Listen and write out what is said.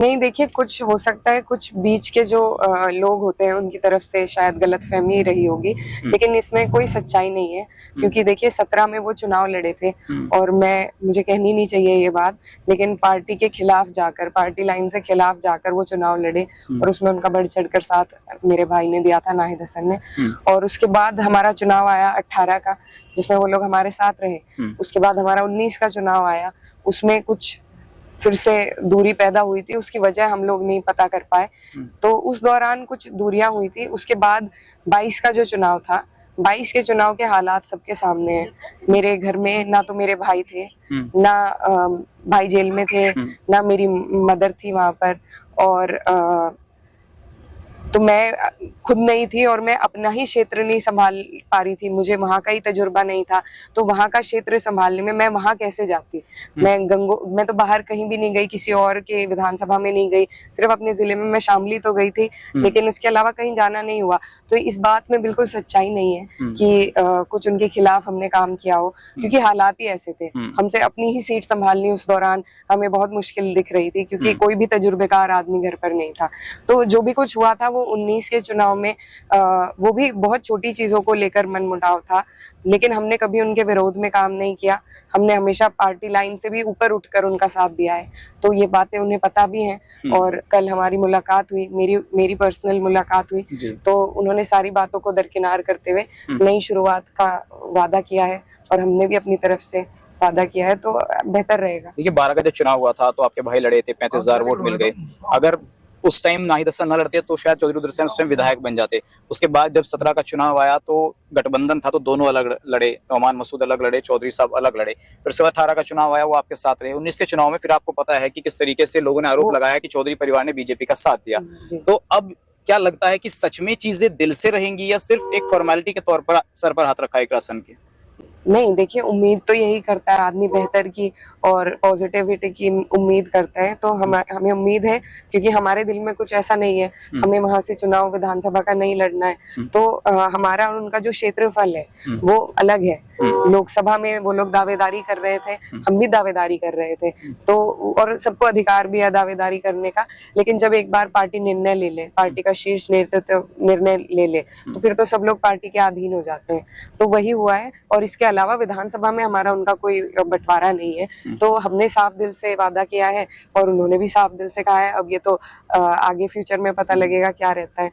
नहीं, देखिए कुछ हो सकता है, कुछ बीच के जो लोग होते हैं उनकी तरफ से शायद गलतफहमी रही होगी, लेकिन इसमें कोई सच्चाई नहीं है। क्योंकि देखिए 17 में वो चुनाव लड़े थे और मुझे कहनी नहीं चाहिए ये बात, लेकिन पार्टी के खिलाफ जाकर, पार्टी लाइन से खिलाफ जाकर वो चुनाव लड़े और उसमें उनका बढ़ चढ़कर साथ मेरे भाई ने दिया था, नाहिद हसन ने। और उसके बाद हमारा चुनाव आया 18 का, जिसमें वो लोग हमारे साथ रहे। उसके बाद हमारा 19 का चुनाव आया, उसमें कुछ फिर से दूरी पैदा हुई थी, उसकी वजह हम लोग नहीं पता कर पाए। तो उस दौरान कुछ दूरियां हुई थी। उसके बाद 22 का जो चुनाव था, 22 के चुनाव के हालात सबके सामने हैं। मेरे घर में ना तो मेरे भाई थे, ना भाई जेल में थे, ना मेरी मदर थी वहां पर, और तो मैं खुद नहीं थी और मैं अपना ही क्षेत्र नहीं संभाल पा रही थी। मुझे वहां का ही तजुर्बा नहीं था, तो वहां का क्षेत्र संभालने में मैं वहां कैसे जाती। मैं तो बाहर कहीं भी नहीं गई, किसी और के विधानसभा में नहीं गई, सिर्फ अपने जिले में मैं शामली तो गई थी, लेकिन उसके अलावा कहीं जाना नहीं हुआ। तो इस बात में बिल्कुल सच्चाई नहीं है कि कुछ उनके खिलाफ हमने काम किया हो, क्योंकि हालात ही ऐसे थे। हमसे अपनी ही सीट संभालनी उस दौरान हमें बहुत मुश्किल दिख रही थी, क्योंकि कोई भी तजुर्बेकार आदमी घर पर नहीं था। तो जो भी कुछ हुआ था वो 19 के चुनाव में वो भी बहुत छोटी चीजों को लेकर मनमुटाव था, लेकिन हमने कभी उनके विरोध में काम नहीं किया। हमने हमेशा पार्टी लाइन से भी ऊपर उठकर उनका साथ दिया है, तो ये बातें उन्हें पता भी हैं। और कल हमारी मुलाकात हुई, मेरी पर्सनल मुलाकात हुई, तो उन्होंने सारी बातों को दरकिनार करते हुए नई शुरुआत का वादा किया है, और हमने भी अपनी तरफ से वादा किया है, तो बेहतर रहेगा। देखिए 12 का जब चुनाव हुआ था तो आपके भाई लड़े थे, 35,000 वोट मिल गए। अगर उस टाइम नाहिद हसन न लड़ते तो शायद चौधरी उधर उस टाइम विधायक बन जाते। उसके बाद जब 17 का चुनाव आया तो गठबंधन था, तो दोनों अलग लड़े, नौमान मसूद अलग लड़े, चौधरी साहब अलग लड़े। फिर उसके बाद 18 का चुनाव आया, वो आपके साथ रहे। 19 के चुनाव में फिर आपको पता है कि किस तरीके से लोगों ने आरोप लगाया कि चौधरी परिवार ने बीजेपी का साथ दिया। तो अब क्या लगता है कि सच में चीजें दिल से रहेंगी या सिर्फ एक फॉर्मेलिटी के तौर पर सर पर हाथ रखा है एक राशन के? नहीं, देखिए उम्मीद तो यही करता है आदमी, बेहतर की और पॉजिटिविटी की उम्मीद करता है। तो हमें उम्मीद है, क्योंकि हमारे दिल में कुछ ऐसा नहीं है, हमें वहां से चुनाव विधानसभा का नहीं लड़ना है। तो हमारा और उनका जो क्षेत्रफल है वो अलग है। लोकसभा में वो लोग दावेदारी कर रहे थे, हम भी दावेदारी कर रहे थे, तो और सबको अधिकार भी है दावेदारी करने का। लेकिन जब एक बार पार्टी निर्णय ले ले, पार्टी का शीर्ष नेतृत्व निर्णय ले ले, तो फिर तो सब लोग पार्टी के अधीन हो जाते हैं। तो वही हुआ है, और इसके अलावा विधानसभा में हमारा उनका कोई बंटवारा नहीं है। तो हमने साफ दिल से वादा किया है और उन्होंने भी साफ दिल से कहा है। अब ये तो आगे फ्यूचर में पता लगेगा क्या रहता है।